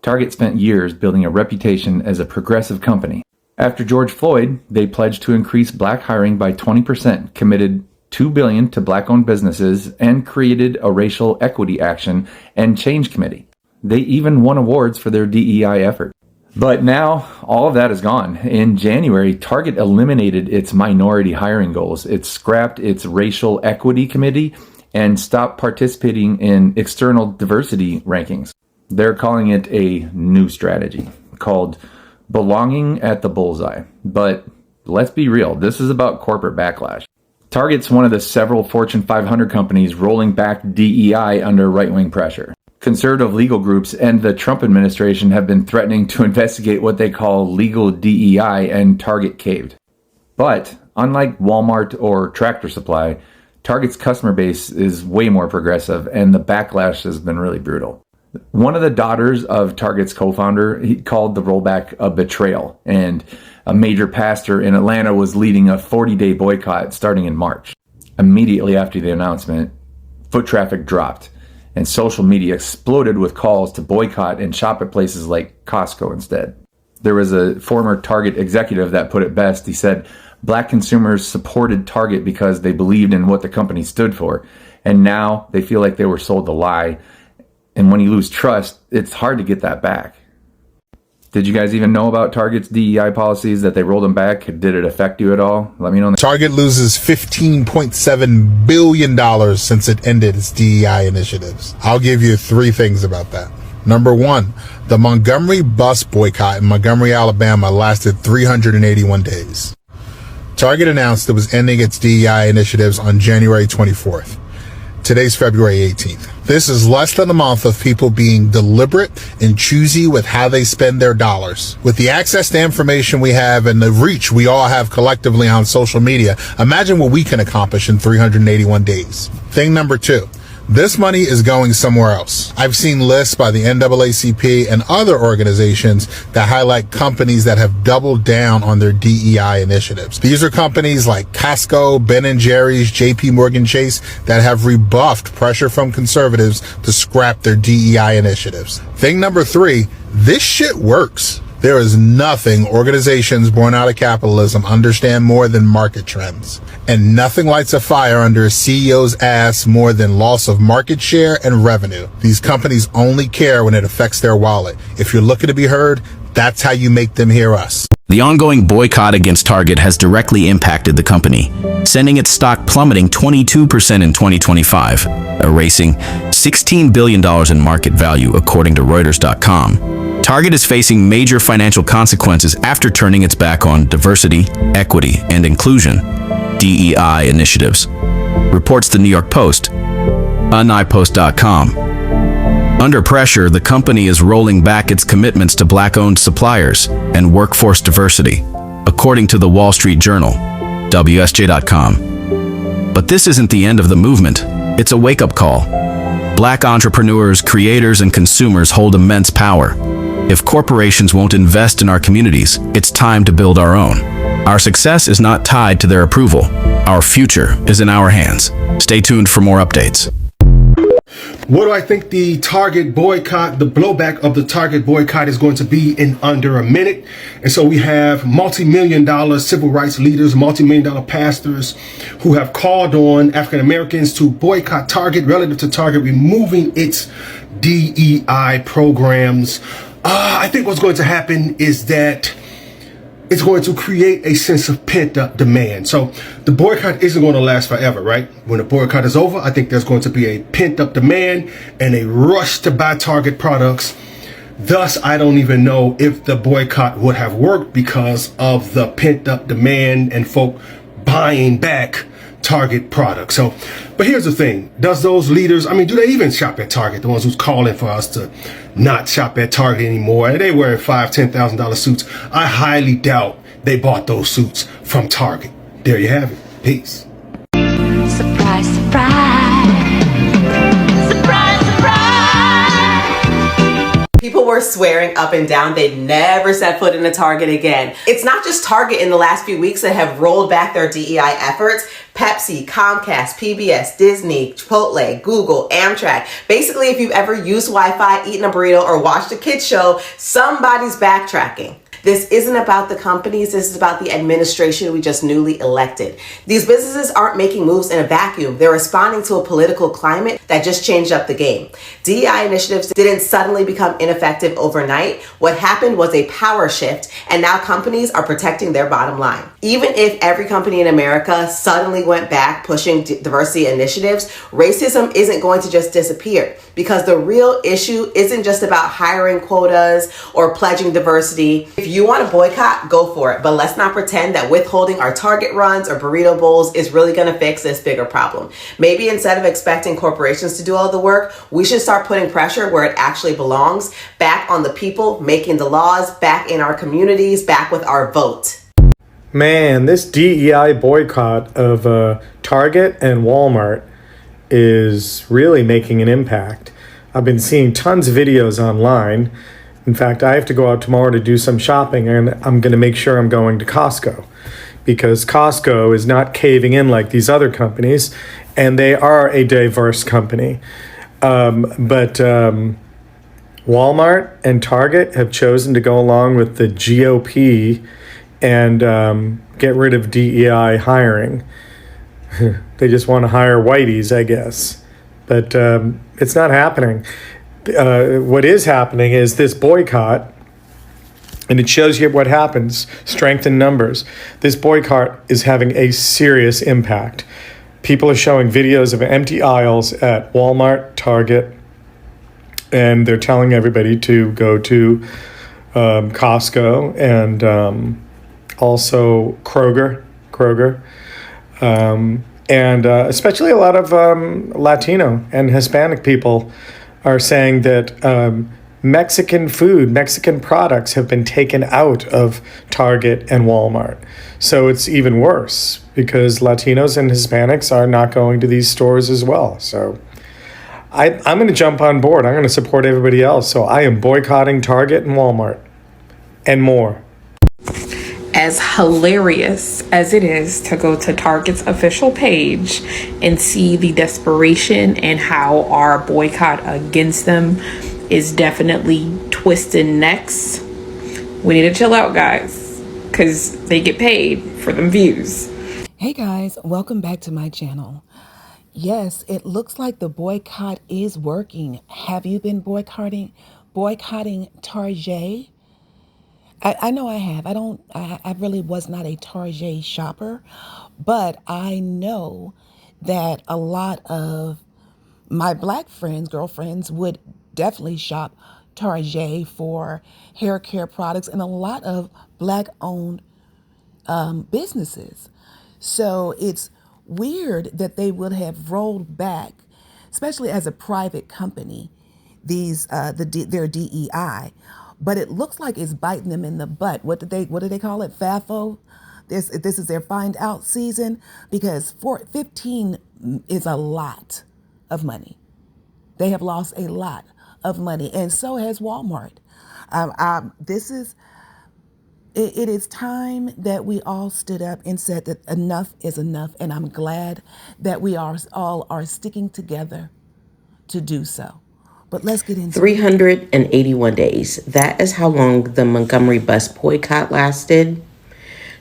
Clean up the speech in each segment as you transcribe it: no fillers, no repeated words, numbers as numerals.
Target spent years building a reputation as a progressive company. After George Floyd, they pledged to increase black hiring by 20%, committed $2 billion to black-owned businesses, and created a racial equity action and change committee. They even won awards for their DEI effort. But now, all of that is gone. In January, Target eliminated its minority hiring goals. It scrapped its racial equity committee and stopped participating in external diversity rankings. They're calling it a new strategy called Belonging at the Bullseye. But let's be real, this is about corporate backlash. Target's one of the several Fortune 500 companies rolling back DEI under right-wing pressure. Conservative legal groups and the Trump administration have been threatening to investigate what they call legal DEI, and Target caved. But unlike Walmart or Tractor Supply, Target's customer base is way more progressive, and the backlash has been really brutal. One of the daughters of Target's co-founder, he called the rollback a betrayal, and a major pastor in Atlanta was leading a 40-day boycott starting in March. Immediately after the announcement, foot traffic dropped, and social media exploded with calls to boycott and shop at places like Costco instead. There was a former Target executive that put it best. He said, "Black consumers supported Target because they believed in what the company stood for, and now they feel like they were sold a lie. And when you lose trust, it's hard to get that back." Did you guys even know about Target's DEI policies, that they rolled them back? Did it affect you at all? Let me know. Target loses $15.7 billion since it ended its DEI initiatives. I'll give you 3 things about that. Number 1, the Montgomery bus boycott in Montgomery, Alabama lasted 381 days. Target announced it was ending its DEI initiatives on January 24th. Today's February 18th. This is less than a month of people being deliberate and choosy with how they spend their dollars. With the access to information we have and the reach we all have collectively on social media, imagine what we can accomplish in 381 days. Thing number 2. This money is going somewhere else. I've seen lists by the NAACP and other organizations that highlight companies that have doubled down on their DEI initiatives. These are companies like Costco, Ben & Jerry's, JP Morgan Chase that have rebuffed pressure from conservatives to scrap their DEI initiatives. Thing number 3, this shit works. There is nothing organizations born out of capitalism understand more than market trends. And nothing lights a fire under a CEO's ass more than loss of market share and revenue. These companies only care when it affects their wallet. If you're looking to be heard, that's how you make them hear us. The ongoing boycott against Target has directly impacted the company, sending its stock plummeting 22% in 2025, erasing $16 billion in market value, according to Reuters.com. Target is facing major financial consequences after turning its back on diversity, equity, and inclusion (DEI) initiatives, reports the New York Post, NYPost.com. Under pressure, the company is rolling back its commitments to black-owned suppliers and workforce diversity, according to the Wall Street Journal, WSJ.com. But this isn't the end of the movement. It's a wake-up call. Black entrepreneurs, creators, and consumers hold immense power. If corporations won't invest in our communities, it's time to build our own. Our success is not tied to their approval. Our future is in our hands. Stay tuned for more updates. What do I think the Target boycott, the blowback of the Target boycott is going to be in under a minute? And so we have multi-million-dollar civil rights leaders, multi-million-dollar pastors who have called on African Americans to boycott Target relative to Target removing its DEI programs. I think what's going to happen is that it's going to create a sense of pent-up demand. So the boycott isn't going to last forever, right? When the boycott is over, I think there's going to be a pent-up demand and a rush to buy Target products. Thus, I don't even know if the boycott would have worked because of the pent-up demand and folk buying back Target products. So, but here's the thing. Does those leaders, do they even shop at Target? The ones who's calling for us to not shop at Target anymore. They wearing $5,000, $10,000 suits. I highly doubt they bought those suits from Target. There you have it. Peace. Surprise, surprise. Surprise, surprise. People were swearing up and down they'd never set foot in a Target again. It's not just Target in the last few weeks that have rolled back their DEI efforts. Pepsi, Comcast, PBS, Disney, Chipotle, Google, Amtrak. Basically, if you've ever used Wi-Fi, eaten a burrito, or watched a kids show, somebody's backtracking. This isn't about the companies, this is about the administration we just newly elected. These businesses aren't making moves in a vacuum. They're responding to a political climate that just changed up the game. DEI initiatives didn't suddenly become ineffective overnight. What happened was a power shift, and now companies are protecting their bottom line. Even if every company in America suddenly went back pushing diversity initiatives, racism isn't going to just disappear, because the real issue isn't just about hiring quotas or pledging diversity. If you want to boycott, go for it. But let's not pretend that withholding our Target runs or burrito bowls is really going to fix this bigger problem. Maybe instead of expecting corporations to do all the work, we should start putting pressure where it actually belongs, back on the people making the laws, back in our communities, back with our vote. Man, this DEI boycott of Target and Walmart is really making an impact. I've been seeing tons of videos online. In fact, I have to go out tomorrow to do some shopping, and I'm going to make sure I'm going to Costco, because Costco is not caving in like these other companies, and they are a diverse company. But Walmart and Target have chosen to go along with the GOP and get rid of DEI hiring. They just want to hire whiteys, I guess. But it's not happening. What is happening is this boycott, and it shows you what happens, strength in numbers. This boycott is having a serious impact. People are showing videos of empty aisles at Walmart, Target, and they're telling everybody to go to Costco and also Kroger, and especially a lot of Latino and Hispanic people are saying that Mexican food, Mexican products have been taken out of Target and Walmart. So it's even worse because Latinos and Hispanics are not going to these stores as well. So I'm going to jump on board. I'm going to support everybody else. So I am boycotting Target and Walmart and more. As hilarious as it is to go to Target's official page and see the desperation and how our boycott against them is definitely twisting necks, we need to chill out, guys, because they get paid for them views. Hey guys, welcome back to my channel. Yes, it looks like the boycott is working. Have you been boycotting Target? I know I have. I really was not a Target shopper, but I know that a lot of my Black friends, girlfriends, would definitely shop Target for hair care products and a lot of Black-owned businesses. So it's weird that they would have rolled back, especially as a private company, their DEI. But it looks like it's biting them in the butt. What do they call it? FAFO? This is their find out season, because 15 is a lot of money. They have lost a lot of money, and so has Walmart. It is time that we all stood up and said that enough is enough, and I'm glad that we all are sticking together to do so. But let's get into 381 days. That is how long the Montgomery bus boycott lasted.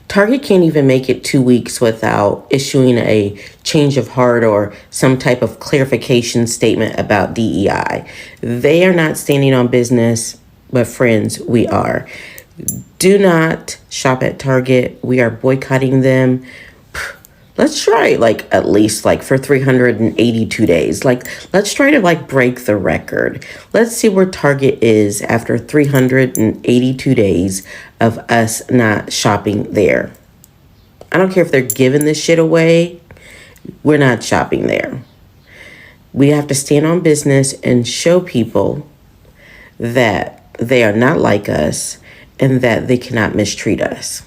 Target can't even make it 2 weeks without issuing a change of heart or some type of clarification statement about DEI. They are not standing on business, but friends, we are. Do not shop at Target. We are boycotting them. Let's try at least for 382 days. Let's try to break the record. Let's see where Target is after 382 days of us not shopping there. I don't care if they're giving this shit away. We're not shopping there. We have to stand on business and show people that they are not like us and that they cannot mistreat us.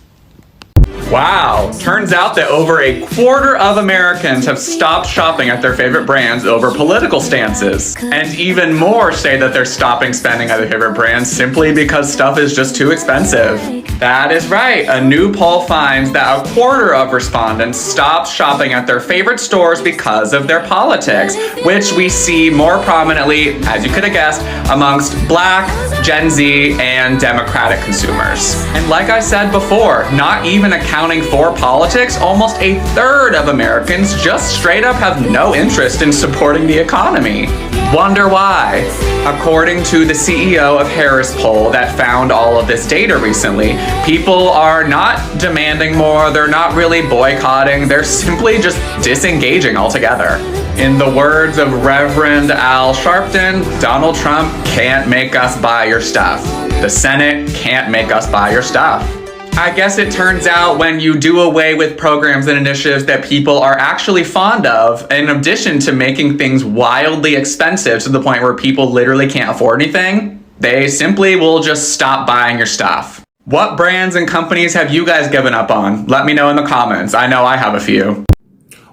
Wow, turns out that over a quarter of Americans have stopped shopping at their favorite brands over political stances. And even more say that they're stopping spending at their favorite brands simply because stuff is just too expensive. That is right, a new poll finds that a quarter of respondents stopped shopping at their favorite stores because of their politics, which we see more prominently, as you could have guessed, amongst Black, Gen Z, and Democratic consumers. And like I said before, not even accounting for politics, almost a third of Americans just straight up have no interest in supporting the economy. Wonder why? According to the CEO of Harris Poll that found all of this data recently, people are not demanding more, they're not really boycotting, they're simply just disengaging altogether. In the words of Reverend Al Sharpton, Donald Trump can't make us buy your stuff. The Senate can't make us buy your stuff. I guess it turns out when you do away with programs and initiatives that people are actually fond of, in addition to making things wildly expensive to the point where people literally can't afford anything, they simply will just stop buying your stuff. What brands and companies have you guys given up on? Let me know in the comments. I know I have a few.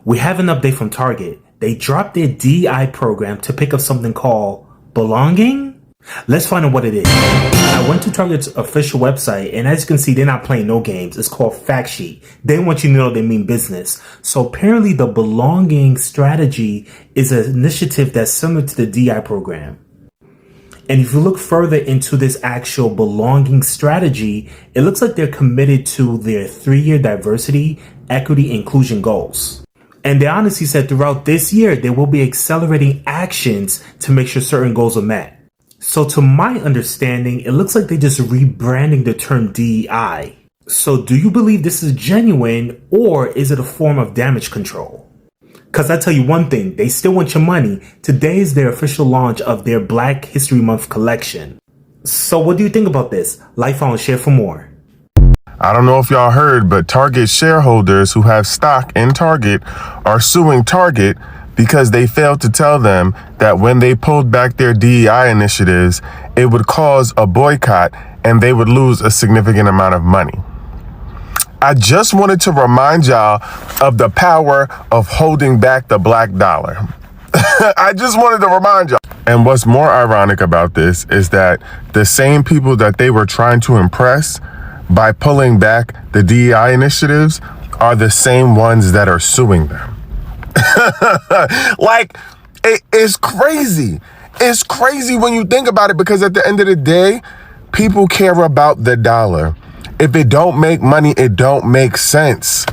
We have an update from Target. They dropped their DEI program to pick up something called belonging. Let's find out what it is. I went to Target's official website, and as you can see, they're not playing no games. It's called Fact Sheet. They want you to know they mean business. So apparently the belonging strategy is an initiative that's similar to the DI program. And if you look further into this actual belonging strategy, it looks like they're committed to their 3-year diversity, equity, inclusion goals. And they honestly said throughout this year, they will be accelerating actions to make sure certain goals are met. So to my understanding, it looks like they're just rebranding the term DEI. So do you believe this is genuine, or is it a form of damage control? Because I tell you one thing, they still want your money. Today is their official launch of their Black History Month collection. So what do you think about this? Like, follow, and share for more. I don't know if y'all heard, but Target shareholders who have stock in Target are suing Target because they failed to tell them that when they pulled back their DEI initiatives, it would cause a boycott and they would lose a significant amount of money. I just wanted to remind y'all of the power of holding back the black dollar. I just wanted to remind y'all. And what's more ironic about this is that the same people that they were trying to impress by pulling back the DEI initiatives are the same ones that are suing them. Like, it's crazy. It's crazy when you think about it, because at the end of the day, people care about the dollar. If it don't make money, it don't make sense.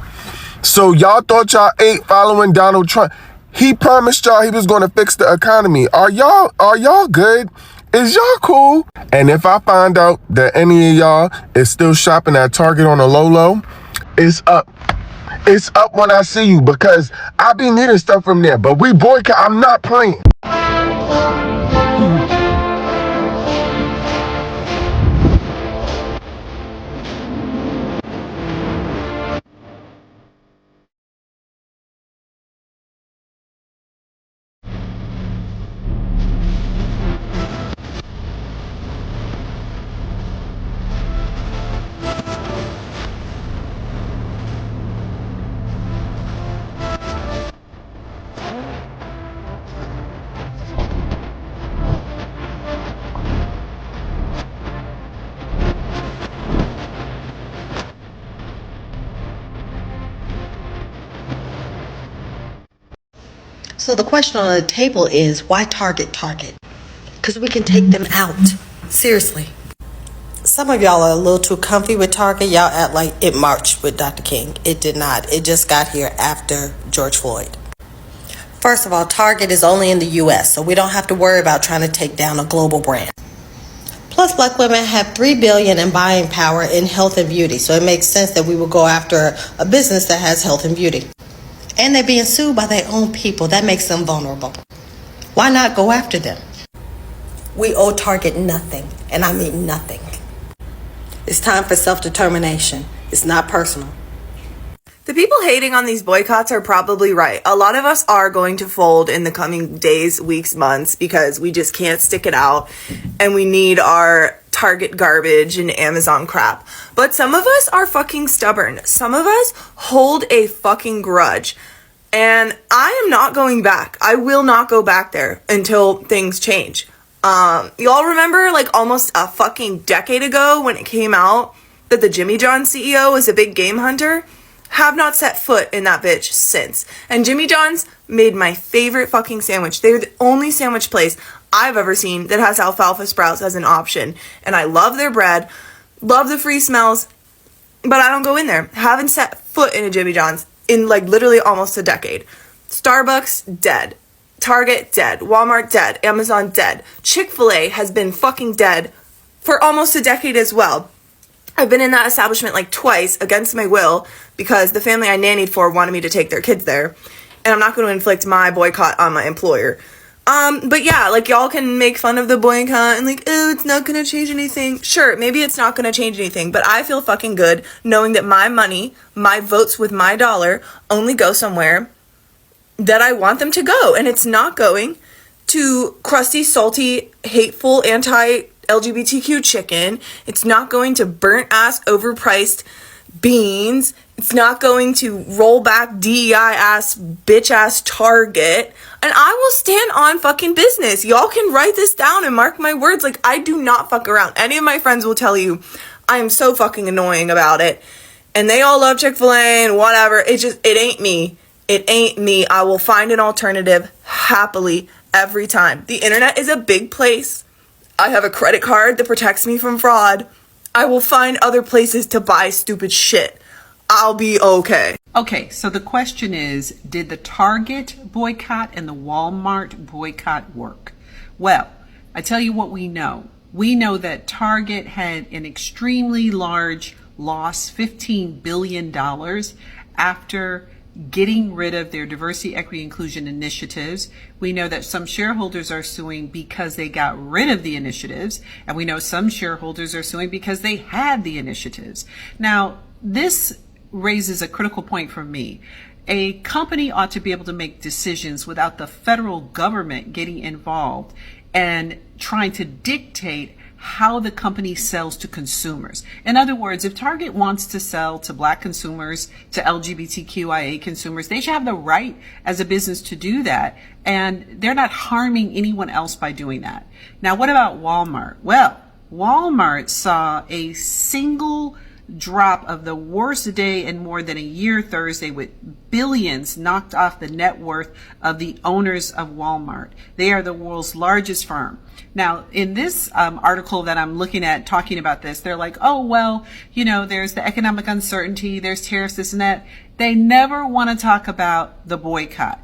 So y'all thought y'all ate following Donald Trump. He promised y'all he was going to fix the economy. Are y'all good? Is y'all cool? And if I find out that any of y'all is still shopping at Target on a low, it's up. It's up when I see you, because I be needing stuff from there. But we boycott. I'm not playing. So the question on the table is, why Target? Because we can take them out. Seriously. Some of y'all are a little too comfy with Target. Y'all act like it marched with Dr. King. It did not. It just got here after George Floyd. First of all, Target is only in the U.S., so we don't have to worry about trying to take down a global brand. Plus, Black women have $3 billion in buying power in health and beauty, so it makes sense that we would go after a business that has health and beauty. And they're being sued by their own people. That makes them vulnerable. Why not go after them? We owe Target nothing, and I mean nothing. It's time for self-determination. It's not personal. The people hating on these boycotts are probably right. A lot of us are going to fold in the coming days, weeks, months because we just can't stick it out and we need our Target garbage and Amazon crap. But some of us are fucking stubborn. Some of us hold a fucking grudge. And I am not going back. I will not go back there until things change. Y'all remember like almost a fucking decade ago when it came out that the Jimmy John's CEO is a big game hunter? Have not set foot in that bitch since. And Jimmy John's made my favorite fucking sandwich. They're the only sandwich place I've ever seen that has alfalfa sprouts as an option. And I love their bread, love the free smells, but I don't go in there. Haven't set foot in a Jimmy John's in like literally almost a decade. Starbucks, dead. Target, dead. Walmart, dead. Amazon, dead. Chick-fil-A has been fucking dead for almost a decade as well. I've been in that establishment like twice against my will because the family I nannied for wanted me to take their kids there. And I'm not going to inflict my boycott on my employer. But yeah, like y'all can make fun of the boycott and like, oh, it's not going to change anything. Sure, maybe it's not going to change anything, but I feel fucking good knowing that my money, my votes with my dollar only go somewhere that I want them to go. And it's not going to crusty, salty, hateful, anti-LGBTQ chicken. It's not going to burnt-ass, overpriced beans. It's not going to roll back DEI-ass, bitch-ass Target. And I will stand on fucking business. Y'all can write this down and mark my words. Like, I do not fuck around. Any of my friends will tell you I am so fucking annoying about it. And they all love Chick-fil-A and whatever. It ain't me. It ain't me. I will find an alternative happily every time. The internet is a big place. I have a credit card that protects me from fraud. I will find other places to buy stupid shit. I'll be okay. Okay, so the question is, did the Target boycott and the Walmart boycott work? Well, I tell you what we know. We know that Target had an extremely large loss, $15 billion, after getting rid of their diversity, equity, inclusion initiatives. We know that some shareholders are suing because they got rid of the initiatives, and we know some shareholders are suing because they had the initiatives. Now, this raises a critical point for me. A company ought to be able to make decisions without the federal government getting involved and trying to dictate how the company sells to consumers. In other words, if Target wants to sell to Black consumers, to LGBTQIA consumers, they should have the right as a business to do that. And they're not harming anyone else by doing that. Now, what about Walmart? Well, Walmart saw a single drop of the worst day in more than a year Thursday, with billions knocked off the net worth of the owners of Walmart. They are the world's largest firm. Now, in this article that I'm looking at talking about this, they're like, oh, well, you know, there's the economic uncertainty, there's tariffs, this and that. They never want to talk about the boycott.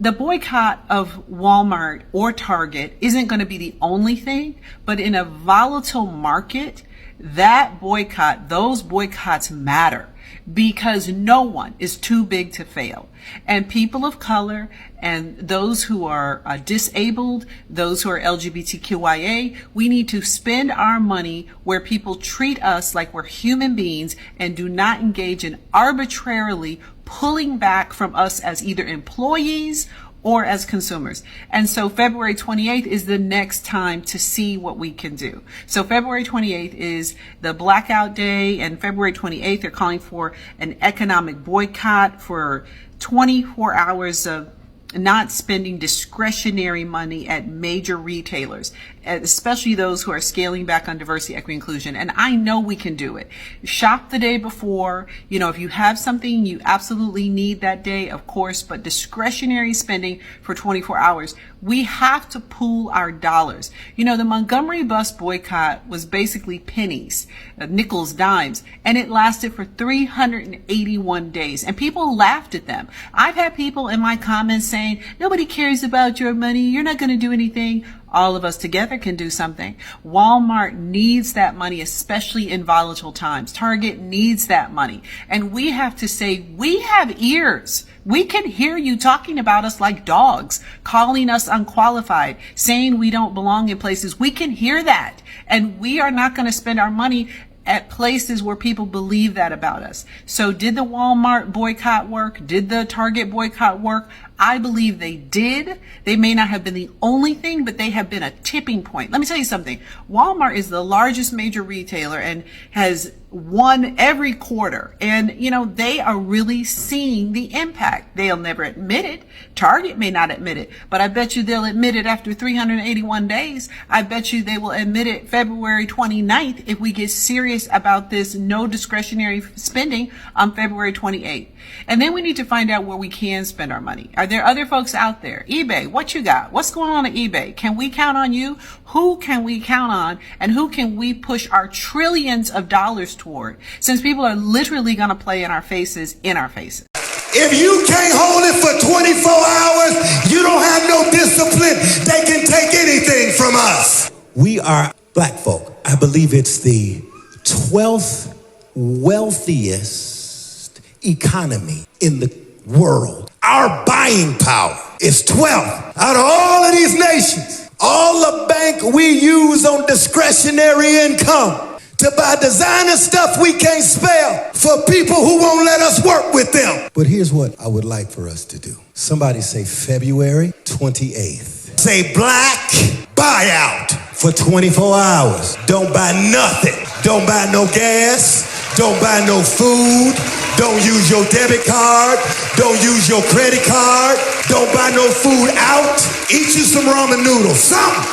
The boycott of Walmart or Target isn't going to be the only thing, but in a volatile market, that boycott, those boycotts matter because no one is too big to fail. And people of color and those who are disabled, those who are LGBTQIA, we need to spend our money where people treat us like we're human beings and do not engage in arbitrarily pulling back from us as either employees or as consumers. And so February 28th is the next time to see what we can do. So February 28th is the blackout day, and February 28th they're calling for an economic boycott for 24 hours of not spending discretionary money at major retailers, especially those who are scaling back on diversity, equity, inclusion. And I know we can do it. Shop the day before. You know, if you have something you absolutely need that day, of course, but discretionary spending for 24 hours. We have to pool our dollars. You know, the Montgomery bus boycott was basically pennies, nickels, dimes, and it lasted for 381 days. And people laughed at them. I've had people in my comments saying, nobody cares about your money. You're not going to do anything. All of us together can do something. Walmart needs that money, especially in volatile times. Target needs that money. And we have to say, we have ears. We can hear you talking about us like dogs, calling us unqualified, saying we don't belong in places. We can hear that. And we are not going to spend our money at places where people believe that about us. So did the Walmart boycott work? Did the Target boycott work? I believe they did. They may not have been the only thing, but they have been a tipping point. Let me tell you something. Walmart is the largest major retailer and has won every quarter. And, you know, they are really seeing the impact. They'll never admit it. Target may not admit it, but I bet you they'll admit it after 381 days. I bet you they will admit it February 29th if we get serious about this no discretionary spending on February 28th. And then we need to find out where we can spend our money. Are there other folks out there? eBay, what you got? What's going on at eBay? Can we count on you? Who can we count on? And who can we push our trillions of dollars toward? Since people are literally going to play in our faces. If you can't hold it for 24 hours, you don't have no discipline. They can take anything from us. We are black folk. I believe it's the 12th wealthiest economy in the world. Our buying power is 12th out of all of these nations. All the bank we use on discretionary income to buy designer stuff we can't spell for people who won't let us work with them. But here's what I would like for us to do. Somebody say February 28th. Say black buyout for 24 hours. Don't buy nothing. Don't buy no gas. Don't buy no food. Don't use your debit card. Don't use your credit card. Don't buy no food out. Eat you some ramen noodles. Something.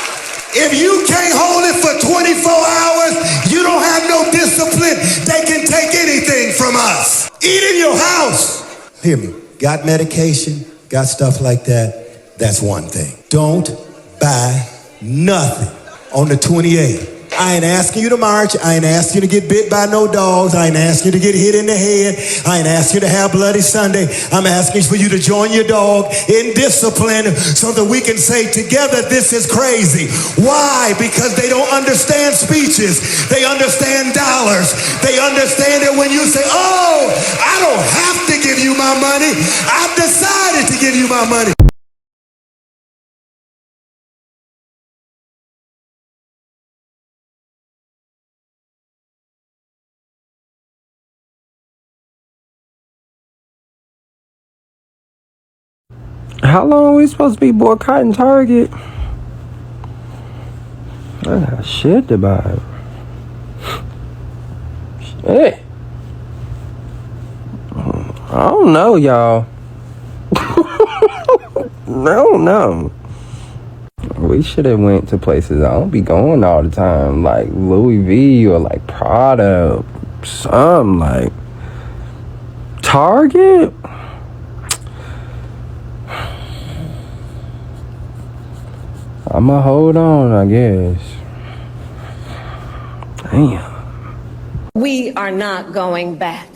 If you can't hold it for 24 hours, you don't have no discipline. They can take anything from us. Eat in your house. Hear me. Got medication, got stuff like that. That's one thing. Don't buy nothing on the 28th. I ain't asking you to march. I ain't asking you to get bit by no dogs. I ain't asking you to get hit in the head. I ain't asking you to have Bloody Sunday. I'm asking for you to join your dog in discipline so that we can say together, this is crazy. Why? Because they don't understand speeches. They understand dollars. They understand that when you say, oh, I don't have to give you my money. I've decided to give you my money. How long are we supposed to be boycotting Target? I got shit about it. Shit. I don't know, y'all. I don't know. We should have went to places I don't be going all the time, like Louis V or like Prada, something like Target. I'ma hold on, I guess. Damn. We are not going back.